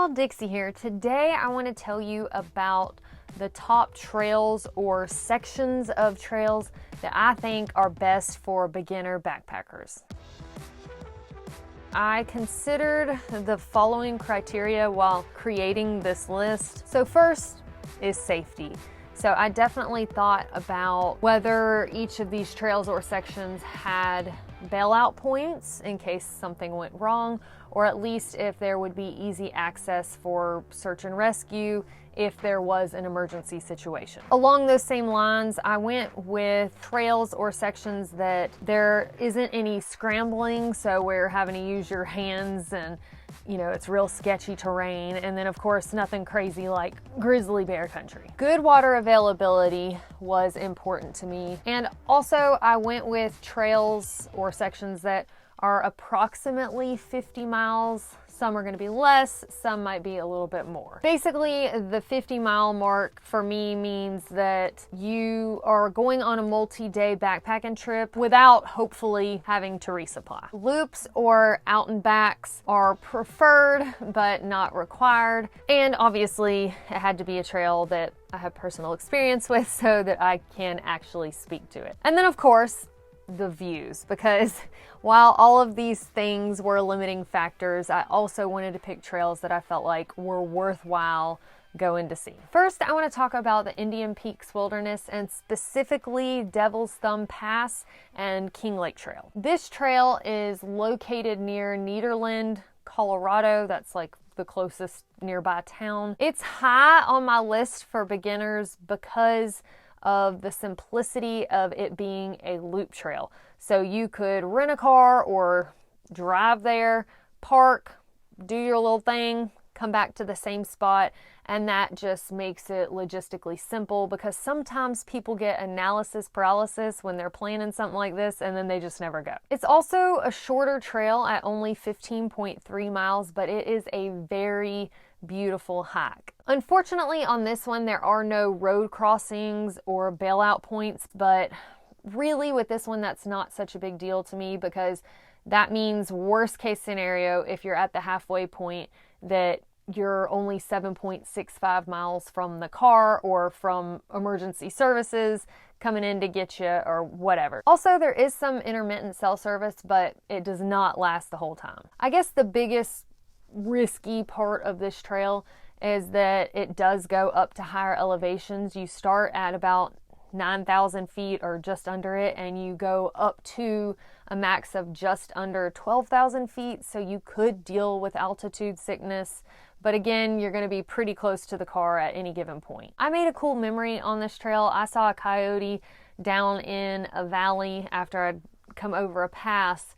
y'all, Dixie here. Today I want to tell you about the top trails or sections of trails that I think are best for beginner backpackers. I considered the following criteria while creating this list. So first is safety. So I definitely thought about whether each of these trails or sections had bailout points in case something went wrong, or at least if there would be easy access for search and rescue if there was an emergency situation. Along those same lines, I went with trails or sections that there isn't any scrambling, so we're having to use your hands and it's real sketchy terrain, and then of course nothing crazy like grizzly bear country. Good water availability was important to me, and also I went with trails or sections that are approximately 50 miles. Some are going to be less, some might be a little bit more. Basically, the 50-mile mark for me means that you are going on a multi-day backpacking trip without hopefully having to resupply. Loops or out and backs are preferred but not required, and obviously it had to be a trail that I have personal experience with so that I can actually speak to it. And then of course, the views, because while all of these things were limiting factors, I also wanted to pick trails that I felt like were worthwhile going to see. First, I want to talk about the Indian Peaks Wilderness, and specifically Devil's Thumb Pass and King Lake Trail. This trail is located near Nederland, Colorado. That's like the closest nearby town. It's high on my list for beginners because of the simplicity of it being a loop trail. So you could rent a car or drive there, park, do your little thing, come back to the same spot, and that just makes it logistically simple, because sometimes people get analysis paralysis when they're planning something like this and then they just never go. It's also a shorter trail at only 15.3 miles, but it is a very beautiful hike. Unfortunately, on this one, there are no road crossings or bailout points, but really with this one, that's not such a big deal to me, because that means worst case scenario, if you're at the halfway point, that you're only 7.65 miles from the car or from emergency services coming in to get you or whatever. Also, there is some intermittent cell service, but it does not last the whole time. I guess the biggest risky part of this trail is that it does go up to higher elevations. You start at about 9,000 feet or just under it, and you go up to a max of just under 12,000 feet, so you could deal with altitude sickness, but again, you're going to be pretty close to the car at any given point. I made a cool memory on this trail. I saw a coyote down in a valley after I'd come over a pass,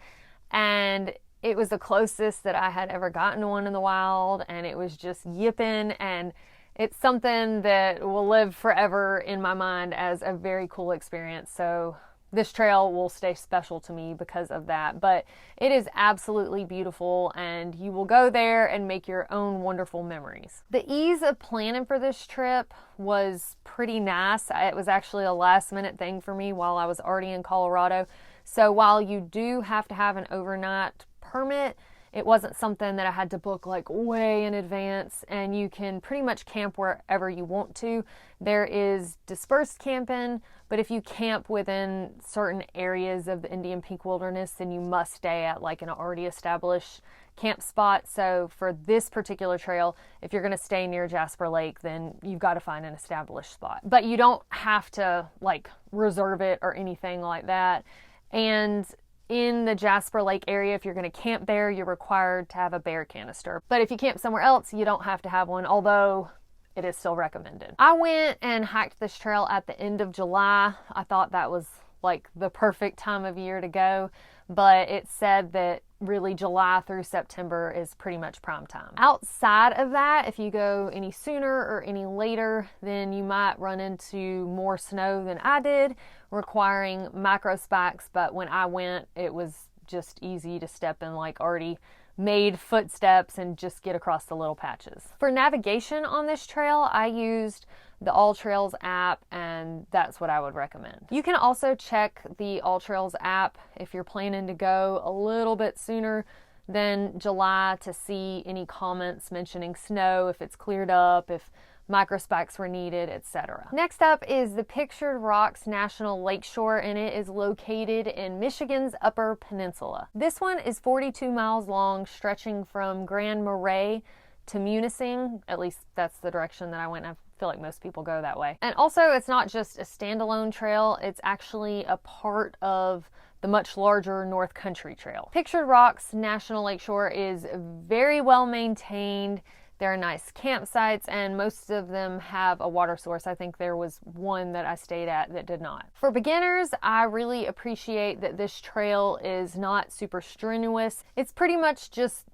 and it was the closest that I had ever gotten to one in the wild, and it was just yipping, and it's something that will live forever in my mind as a very cool experience. So this trail will stay special to me because of that, but it is absolutely beautiful, and you will go there and make your own wonderful memories. The ease of planning for this trip was pretty nice. It was actually a last minute thing for me while I was already in Colorado. So while you do have to have an overnight permit, it wasn't something that I had to book like way in advance, and you can pretty much camp wherever you want to. There is dispersed camping, but if you camp within certain areas of the Indian Peak Wilderness, then you must stay at like an already established camp spot. So for this particular trail, if you're going to stay near Jasper Lake, then you've got to find an established spot. But you don't have to like reserve it or anything like that. And in the Jasper Lake area, if you're going to camp there, you're required to have a bear canister. But if you camp somewhere else, you don't have to have one, although it is still recommended. I went and hiked this trail at the end of July. I thought that was like the perfect time of year to go, but it said that really July through September is pretty much prime time. Outside of that, if you go any sooner or any later, then you might run into more snow than I did, requiring micro spikes, but when I went, it was just easy to step in like already made footsteps and just get across the little patches. For navigation on this trail, I used the All Trails app, and that's what I would recommend. You can also check the All Trails app if you're planning to go a little bit sooner then July to see any comments mentioning snow, if it's cleared up, if microspecs were needed, etc. Next up is the Pictured Rocks National Lakeshore, and it is located in Michigan's Upper Peninsula. This one is 42 miles long, stretching from Grand Marais to Munising. At least that's the direction that I went. I feel like most people go that way. And also, it's not just a standalone trail, it's actually a part of the much larger North Country Trail. Pictured Rocks National Lakeshore is very well maintained. There are nice campsites, and most of them have a water source. I think there was one that I stayed at that did not. For beginners, I really appreciate that this trail is not super strenuous. It's pretty much just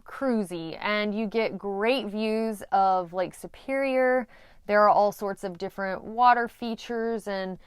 cruisy, and you get great views of Lake Superior. There are all sorts of different water features and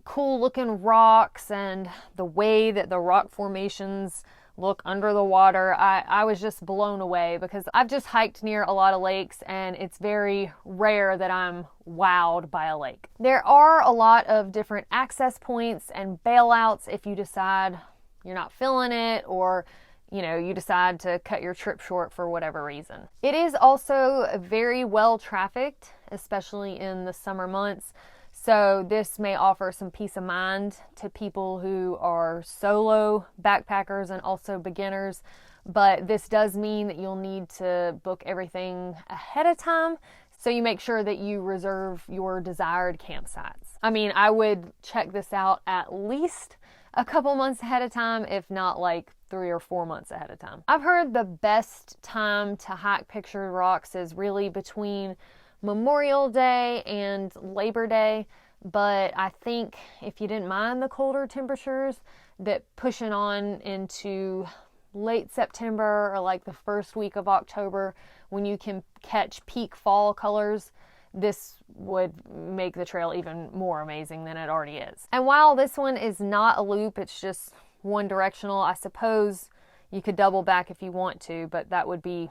cool looking rocks, and the way that the rock formations look under the water. I was just blown away because I've just hiked near a lot of lakes, and it's very rare that I'm wowed by a lake. There are a lot of different access points and bailouts if you decide you're not feeling it, or you decide to cut your trip short for whatever reason. It is also very well trafficked, especially in the summer months. So this may offer some peace of mind to people who are solo backpackers and also beginners, but this does mean that you'll need to book everything ahead of time, so you make sure that you reserve your desired campsites. I mean, I would check this out at least a couple months ahead of time, if not like 3 or 4 months ahead of time. I've heard the best time to hike Pictured Rocks is really between Memorial Day and Labor Day, but I think if you didn't mind the colder temperatures, that pushing on into late September or like the first week of October, when you can catch peak fall colors, this would make the trail even more amazing than it already is. And while this one is not a loop, it's just one directional, I suppose you could double back if you want to, but that would be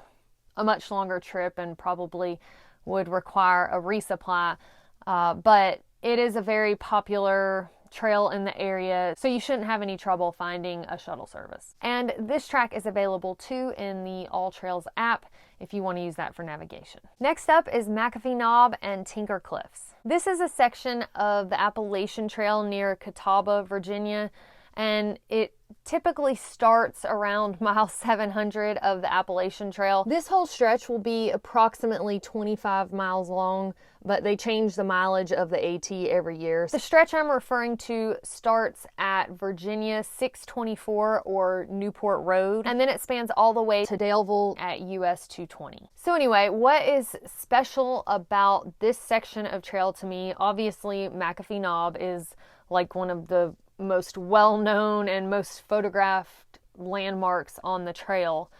a much longer trip and probably would require a resupply, but it is a very popular trail in the area, so you shouldn't have any trouble finding a shuttle service. And this track is available too in the All Trails app if you want to use that for navigation. Next up is McAfee Knob and Tinker Cliffs. This is a section of the Appalachian Trail near Catawba, Virginia, and it typically starts around mile 700 of the Appalachian Trail. This whole stretch will be approximately 25 miles long, but they change the mileage of the AT every year. The stretch I'm referring to starts at Virginia 624 or Newport Road, and then it spans all the way to Daleville at US 220. So anyway, what is special about this section of trail to me? Obviously, McAfee Knob is like one of the most well-known and most photographed landmarks on the trail.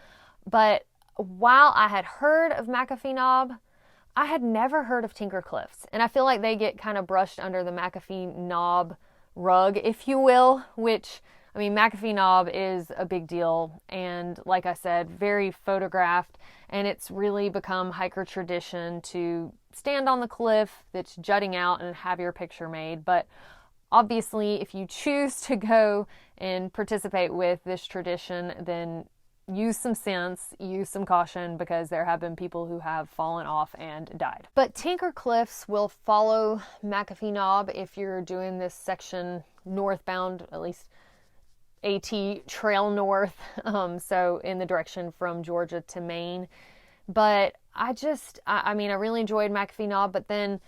But while I had heard of McAfee Knob, I had never heard of Tinker Cliffs. And I feel like they get kind of brushed under the McAfee Knob rug, if you will, which, I mean, McAfee Knob is a big deal. And like I said, very photographed. And it's really become hiker tradition to stand on the cliff that's jutting out and have your picture made. But obviously, if you choose to go and participate with this tradition, then use some sense, use some caution, because there have been people who have fallen off and died. But Tinker Cliffs will follow McAfee Knob if you're doing this section northbound, at least AT Trail North, so in the direction from Georgia to Maine. But I really enjoyed McAfee Knob, but then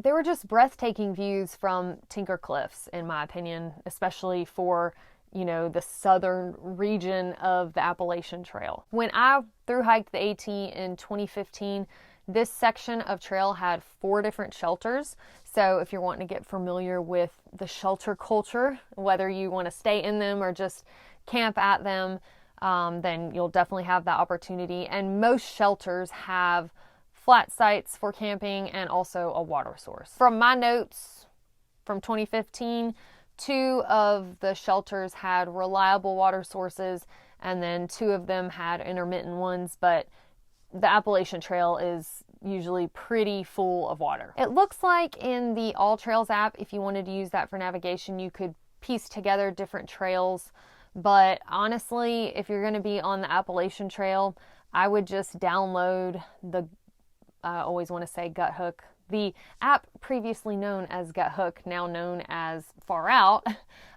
there were just breathtaking views from Tinker Cliffs, in my opinion, especially for, the southern region of the Appalachian Trail. When I thru-hiked the AT in 2015, this section of trail had 4 different shelters. So if you're wanting to get familiar with the shelter culture, whether you want to stay in them or just camp at them, then you'll definitely have that opportunity. And most shelters have flat sites for camping and also a water source. From my notes from 2015, 2 of the shelters had reliable water sources, and then 2 of them had intermittent ones, but the Appalachian Trail is usually pretty full of water. It looks like in the All Trails app, if you wanted to use that for navigation, you could piece together different trails But honestly, if you're going to be on the Appalachian Trail, I would just download I always want to say Guthook, the app previously known as Guthook, now known as Far Out.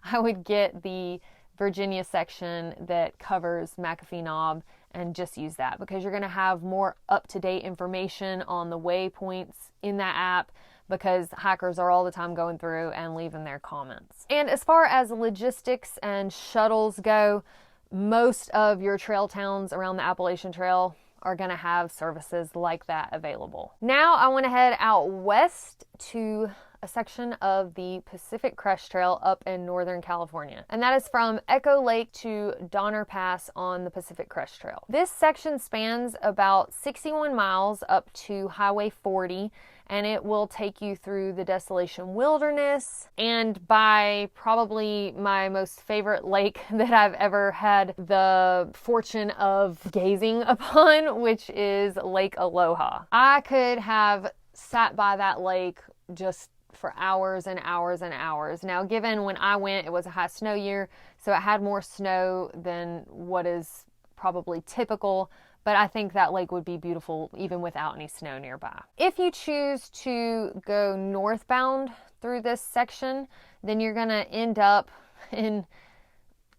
I would get the Virginia section that covers McAfee Knob and just use that, because you're going to have more up-to-date information on the waypoints in that app, because hikers are all the time going through and leaving their comments. And as far as logistics and shuttles go, most of your trail towns around the Appalachian Trail are going to have services like that available. Now I want to head out west to a section of the Pacific Crest Trail up in Northern California. And that is from Echo Lake to Donner Pass on the Pacific Crest Trail. This section spans about 61 miles up to Highway 40, and it will take you through the Desolation Wilderness and by probably my most favorite lake that I've ever had the fortune of gazing upon, which is Lake Aloha. I could have sat by that lake just for hours and hours and hours. Now, given when I went, it was a high snow year, so it had more snow than what is probably typical, but I think that lake would be beautiful even without any snow nearby. If you choose to go northbound through this section, then you're going to end up in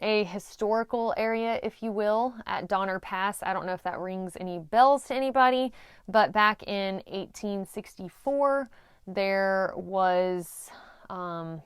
a historical area, if you will, at Donner Pass. I don't know if that rings any bells to anybody, but back in 1864, there was a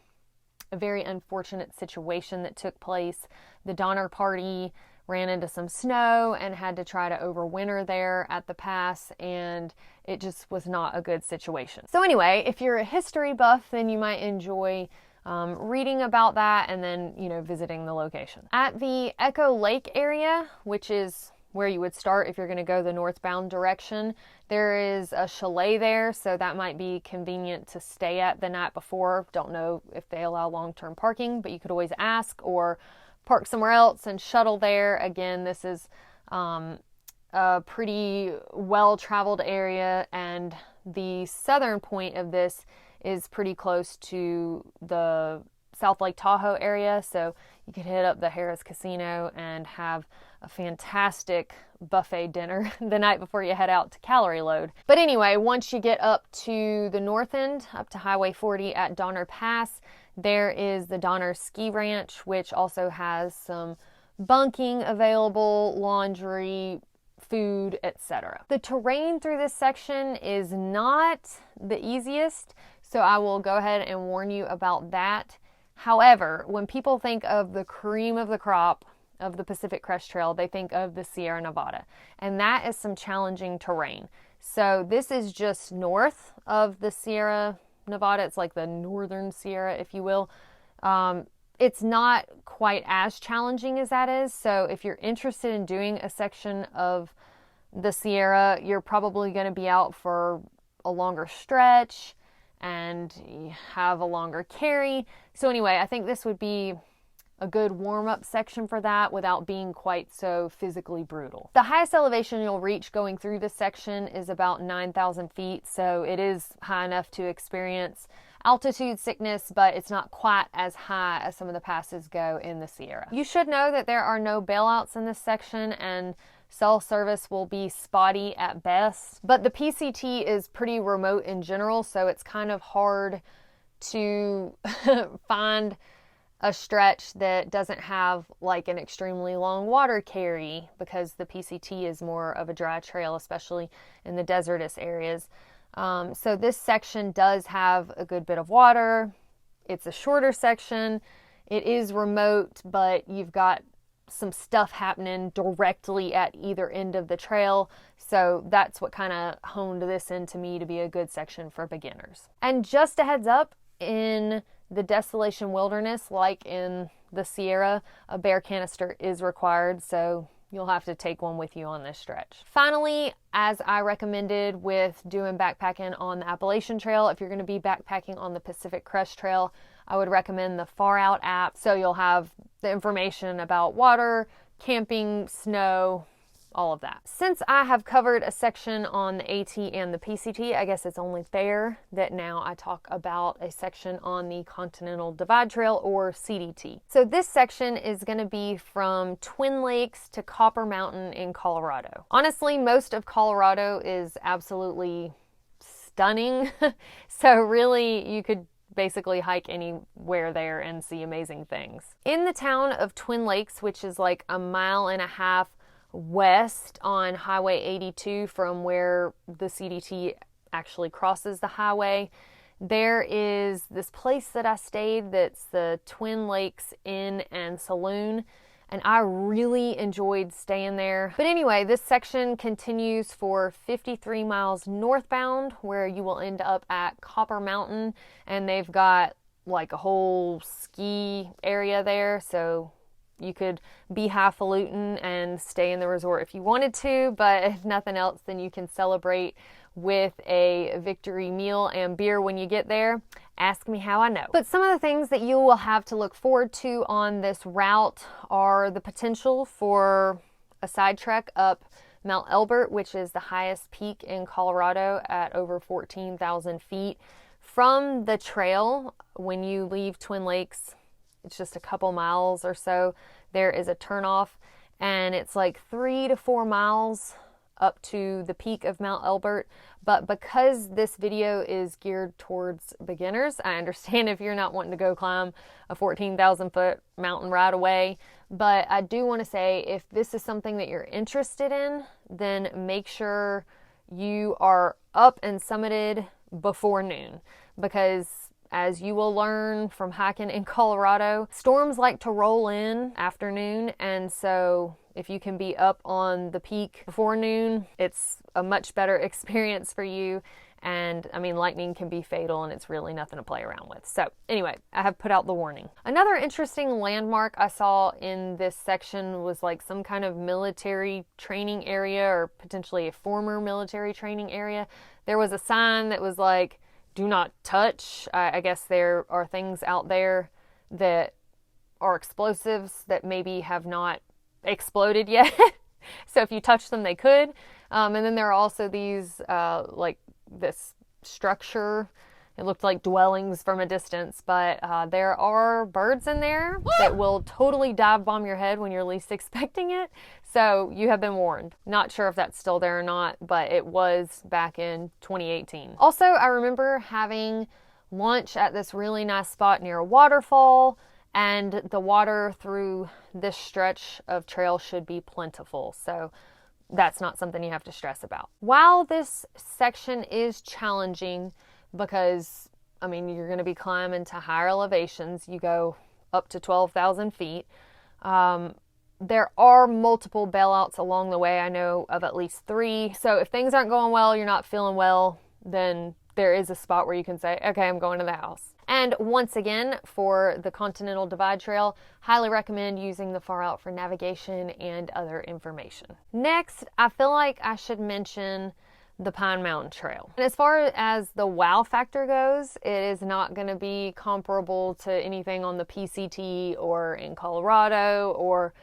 very unfortunate situation that took place. The Donner Party ran into some snow and had to try to overwinter there at the pass, and it just was not a good situation. So anyway, if you're a history buff, then you might enjoy reading about that and then, visiting the location. At the Echo Lake area, which is where you would start if you're going to go the northbound direction, there is a chalet there, so that might be convenient to stay at the night before. Don't know if they allow long-term parking, but you could always ask, or park somewhere else and shuttle there. Again, this is a pretty well-traveled area, and the southern point of this is pretty close to the South Lake Tahoe area, so you could hit up the Harrah's Casino and have a fantastic buffet dinner the night before you head out to calorie load. But anyway, once you get up to the north end, up to Highway 40 at Donner Pass, there is the Donner Ski Ranch, which also has some bunking available, laundry, food, etc. The terrain through this section is not the easiest, so I will go ahead and warn you about that. However, when people think of the cream of the crop of the Pacific Crest Trail, they think of the Sierra Nevada, and that is some challenging terrain. So this is just north of the Sierra Nevada. It's like the northern Sierra, if you will. It's not quite as challenging as that is. So if you're interested in doing a section of the Sierra, you're probably going to be out for a longer stretch and you have a longer carry. So anyway, I think this would be a good warm-up section for that without being quite so physically brutal. The highest elevation you'll reach going through this section is about 9,000 feet, so it is high enough to experience altitude sickness, but it's not quite as high as some of the passes go in the Sierra. You should know that there are no bailouts in this section, and cell service will be spotty at best, but the PCT is pretty remote in general, so it's kind of hard to find a stretch that doesn't have like an extremely long water carry, because the PCT is more of a dry trail, especially in the desertous areas. So this section does have a good bit of water. It's a shorter section. It is remote, but you've got some stuff happening directly at either end of the trail. So that's what kind of honed this into me to be a good section for beginners. And just a heads up, in the Desolation Wilderness, like in the Sierra, a bear canister is required, so you'll have to take one with you on this stretch. Finally, as I recommended with doing backpacking on the Appalachian Trail, if you're going to be backpacking on the Pacific Crest Trail, I would recommend the Far Out app, so you'll have the information about water, camping, snow, all of that. Since I have covered a section on the AT and the PCT, I guess it's only fair that now I talk about a section on the Continental Divide Trail, or CDT. So this section is going to be from Twin Lakes to Copper Mountain in Colorado. Honestly, most of Colorado is absolutely stunning. So really, you could basically hike anywhere there and see amazing things. In the town of Twin Lakes, which is like a 1.5 miles west on Highway 82 from where the CDT actually crosses the highway, there is this place that I stayed that's the Twin Lakes Inn and Saloon, and I really enjoyed staying there. But anyway, this section continues for 53 miles northbound, where you will end up at Copper Mountain, and they've got like a whole ski area there, so you could be highfalutin and stay in the resort if you wanted to, but if nothing else, then you can celebrate with a victory meal and beer when you get there. Ask me how I know. But some of the things that you will have to look forward to on this route are the potential for a side trek up Mount Elbert, which is the highest peak in Colorado at over 14,000 feet. From the trail, when you leave Twin Lakes, it's just a couple miles or so, there is a turnoff, and it's like 3 to 4 miles up to the peak of Mount Elbert. But because this video is geared towards beginners, I understand if you're not wanting to go climb a 14,000 foot mountain right away, but I do want to say, if this is something that you're interested in, then make sure you are up and summited before noon, because as you will learn from hiking in Colorado, storms like to roll in after noon, and so if you can be up on the peak before noon, it's a much better experience for you. And I mean, lightning can be fatal, and it's really nothing to play around with. So anyway, I have put out the warning. Another interesting landmark I saw in this section was like some kind of military training area, or potentially a former military training area. There was a sign that was like, "Do not touch." I guess there are things out there that are explosives that maybe have not exploded yet. So if you touch them, they could. And then there are also these, like this structure. It looked like dwellings from a distance, but there are birds in there that will totally dive bomb your head when you're least expecting it. So you have been warned. Not sure if that's still there or not, but it was back in 2018. Also, I remember having lunch at this really nice spot near a waterfall, and the water through this stretch of trail should be plentiful. So that's not something you have to stress about. While this section is challenging, because, I mean, you're going to be climbing to higher elevations. You go up to 12,000 feet. There are multiple bailouts along the way. I know of at least 3. So if things aren't going well, you're not feeling well, then there is a spot where you can say, okay, I'm going to the house. And once again, for the Continental Divide Trail, highly recommend using the Far Out for navigation and other information. Next, I feel like I should mention the Pine Mountain Trail. And as far as the wow factor goes, it is not going to be comparable to anything on the PCT or in Colorado or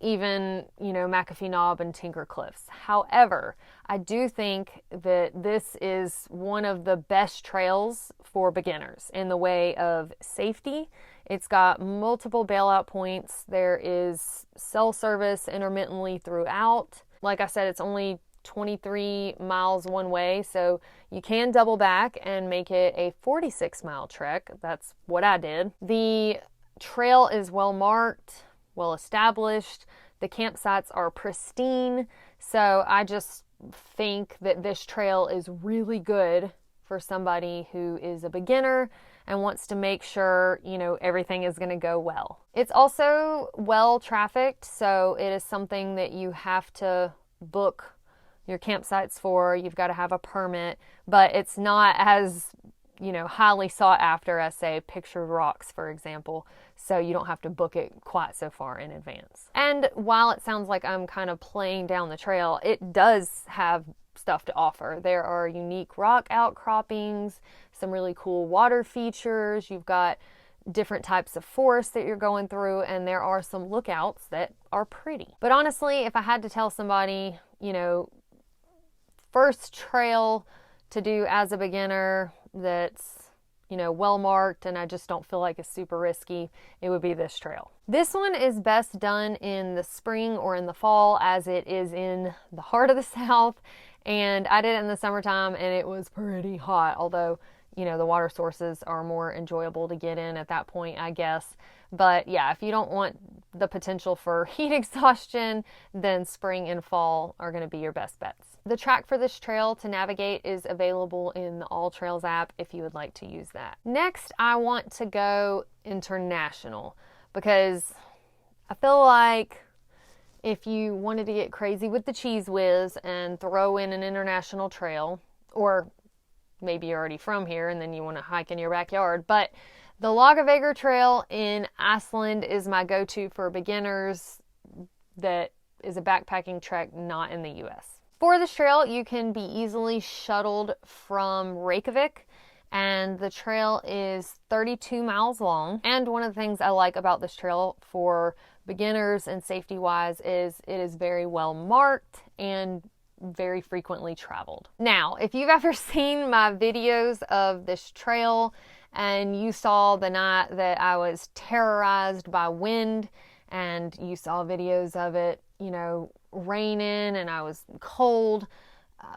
even, McAfee Knob and Tinker Cliffs. However, I do think that this is one of the best trails for beginners in the way of safety. It's got multiple bailout points. There is cell service intermittently throughout. Like I said, it's only 23 miles one way, so you can double back and make it a 46-mile trek. That's what I did. The trail is well marked, well established. The campsites are pristine. So I just think that this trail is really good for somebody who is a beginner and wants to make sure, everything is going to go well. It's also well trafficked, so it is something that you have to book your campsites for. You've got to have a permit, but it's not as, highly sought after as, say, Pictured Rocks, for example. So you don't have to book it quite so far in advance. And while it sounds like I'm kind of playing down the trail, it does have stuff to offer. There are unique rock outcroppings, some really cool water features. You've got different types of forest that you're going through, and there are some lookouts that are pretty. But honestly, if I had to tell somebody, you know, first trail to do as a beginner that's, you know, well marked and I just don't feel like it's super risky, it would be this trail. This one is best done in the spring or in the fall, as it is in the heart of the South, and I did it in the summertime and it was pretty hot, although, you know, the water sources are more enjoyable to get in at that point, I guess. But yeah, if you don't want the potential for heat exhaustion, then spring and fall are going to be your best bets. The track for this trail to navigate is available in the All Trails app if you would like to use that. Next, I want to go international, because I feel like if you wanted to get crazy with the cheese whiz and throw in an international trail, or maybe you're already from here and then you want to hike in your backyard, but the Laugavegur Trail in Iceland is my go-to for beginners that is a backpacking trek not in the US. For this trail, you can be easily shuttled from Reykjavik, and the trail is 32 miles long. And one of the things I like about this trail for beginners and safety-wise is it is very well marked and very frequently traveled. Now, if you've ever seen my videos of this trail and you saw the night that I was terrorized by wind, and you saw videos of it, you know, raining and I was cold,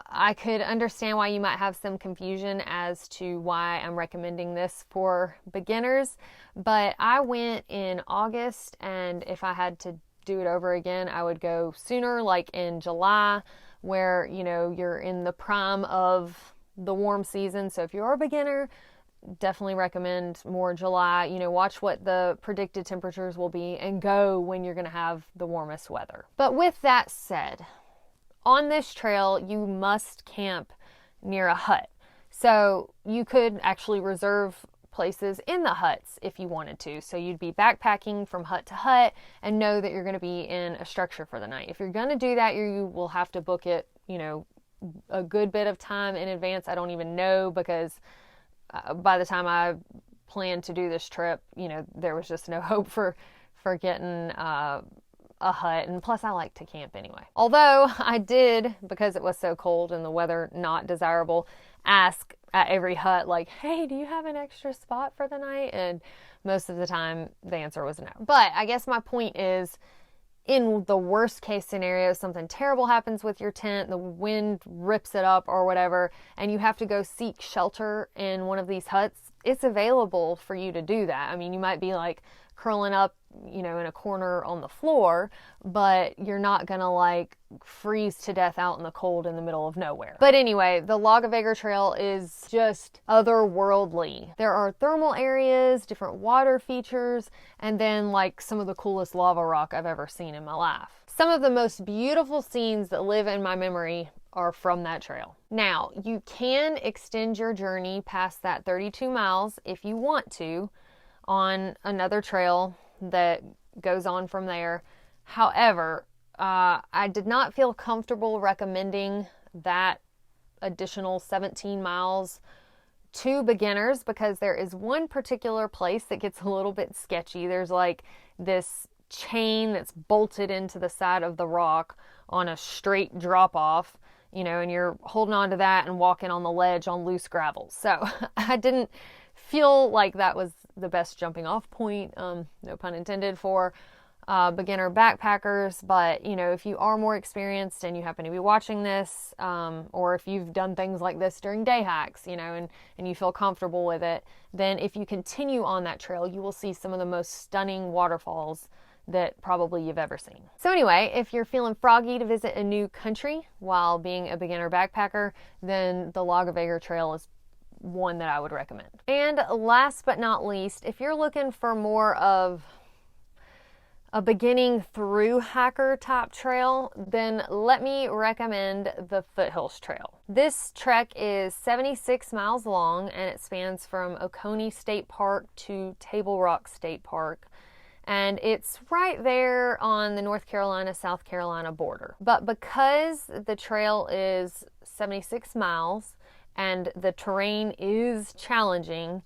I could understand why you might have some confusion as to why I'm recommending this for beginners. But I went in August, and if I had to do it over again, I would go sooner, like in July, where, you know, you're in the prime of the warm season. So if you're a beginner, definitely recommend more July. You know, watch what the predicted temperatures will be and go when you're going to have the warmest weather. But with that said, on this trail, you must camp near a hut. So you could actually reserve places in the huts if you wanted to. So you'd be backpacking from hut to hut and know that you're going to be in a structure for the night. If you're going to do that, you will have to book it, you know, a good bit of time in advance. I don't even know, because by the time I planned to do this trip, you know, there was just no hope for getting a hut. And plus, I like to camp anyway. Although I did, because it was so cold and the weather not desirable, ask at every hut, like, hey, do you have an extra spot for the night? And most of the time the answer was no. But I guess my point is, in the worst case scenario, something terrible happens with your tent, the wind rips it up or whatever, and you have to go seek shelter in one of these huts, it's available for you to do that. I mean, you might be like curling up, you know, in a corner on the floor, but you're not gonna like freeze to death out in the cold in the middle of nowhere. But anyway, the Laugavegur Trail is just otherworldly. There are thermal areas, different water features, and then like some of the coolest lava rock I've ever seen in my life. Some of the most beautiful scenes that live in my memory are from that trail. Now, you can extend your journey past that 32 miles if you want to on another trail that goes on from there. However, I did not feel comfortable recommending that additional 17 miles to beginners, because there is one particular place that gets a little bit sketchy. There's like this chain that's bolted into the side of the rock on a straight drop off, you know, and you're holding on to that and walking on the ledge on loose gravel. So I didn't feel like that was the best jumping off point, no pun intended, for beginner backpackers. But, you know, if you are more experienced and you happen to be watching this, or if you've done things like this during day hikes, you know, and you feel comfortable with it, then if you continue on that trail, you will see some of the most stunning waterfalls that probably you've ever seen. So anyway, if you're feeling froggy to visit a new country while being a beginner backpacker, then the Laugavegur Trail is one that I would recommend. And last but not least, if you're looking for more of a beginning thru-hiker type trail, then let me recommend the Foothills Trail. This trek is 76 miles long, and it spans from Oconee State Park to Table Rock State Park. And it's right there on the North Carolina-South Carolina border. But because the trail is 76 miles and the terrain is challenging,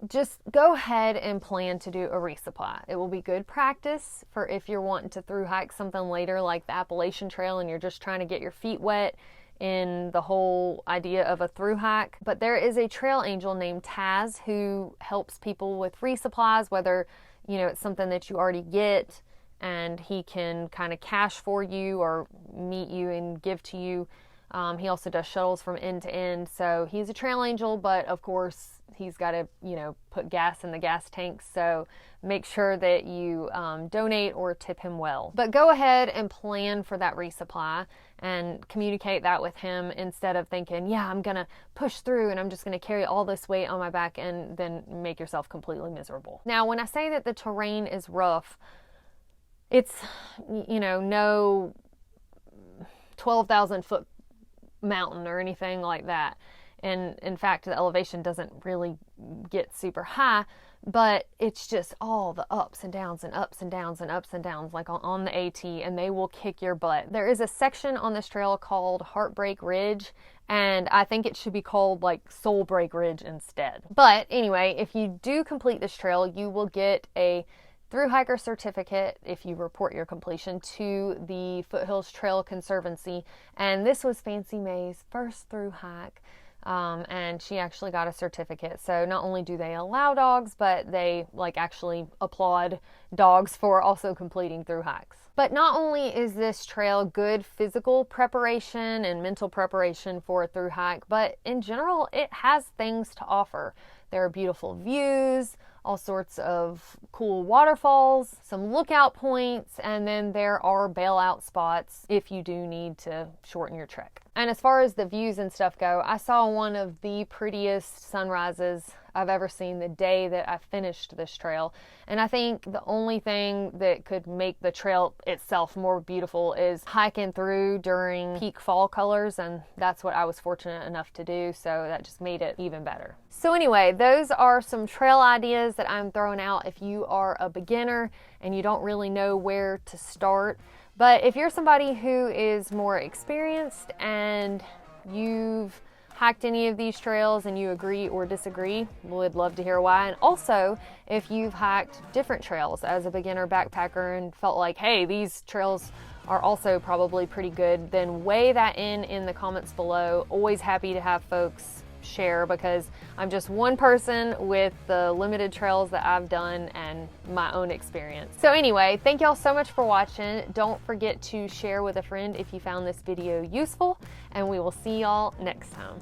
just go ahead and plan to do a resupply. It will be good practice for if you're wanting to through hike something later like the Appalachian Trail and you're just trying to get your feet wet in the whole idea of a through hike. But there is a trail angel named Taz who helps people with resupplies, whether it's something that you already get and he can kind of cash for you or meet you and give to you. He also does shuttles from end to end. So he's a trail angel, but of course he's got to, put gas in the gas tanks. So make sure that you donate or tip him well. But go ahead and plan for that resupply and communicate that with him instead of thinking, yeah, I'm going to push through and I'm just going to carry all this weight on my back and then make yourself completely miserable. Now, when I say that the terrain is rough, it's, no 12,000 foot mountain or anything like that. And in fact, the elevation doesn't really get super high, but it's just all the ups and downs and ups and downs and ups and downs like on the AT, and they will kick your butt. There is a section on this trail called Heartbreak Ridge, and I think it should be called like Soul Break Ridge instead. But anyway, if you do complete this trail, you will get a through hiker certificate if you report your completion to the Foothills Trail Conservancy. And this was Fancy May's first through hike. And she actually got a certificate. So not only do they allow dogs, but they actually applaud dogs for also completing through hikes. But not only is this trail good physical preparation and mental preparation for a through hike, but in general, it has things to offer. There are beautiful views, all sorts of cool waterfalls, some lookout points, and then there are bailout spots if you do need to shorten your trek. And as far as the views and stuff go, I saw one of the prettiest sunrises I've ever seen the day that I finished this trail. And I think the only thing that could make the trail itself more beautiful is hiking through during peak fall colors, and that's what I was fortunate enough to do, so that just made it even better. So anyway, those are some trail ideas that I'm throwing out if you are a beginner and you don't really know where to start. But if you're somebody who is more experienced and you've hiked any of these trails and you agree or disagree, would love to hear why. And also, if you've hiked different trails as a beginner backpacker and felt like, hey, these trails are also probably pretty good, then weigh that in the comments below. Always happy to have folks share, because I'm just one person with the limited trails that I've done and my own experience. So anyway, thank y'all so much for watching. Don't forget to share with a friend if you found this video useful, and we will see y'all next time.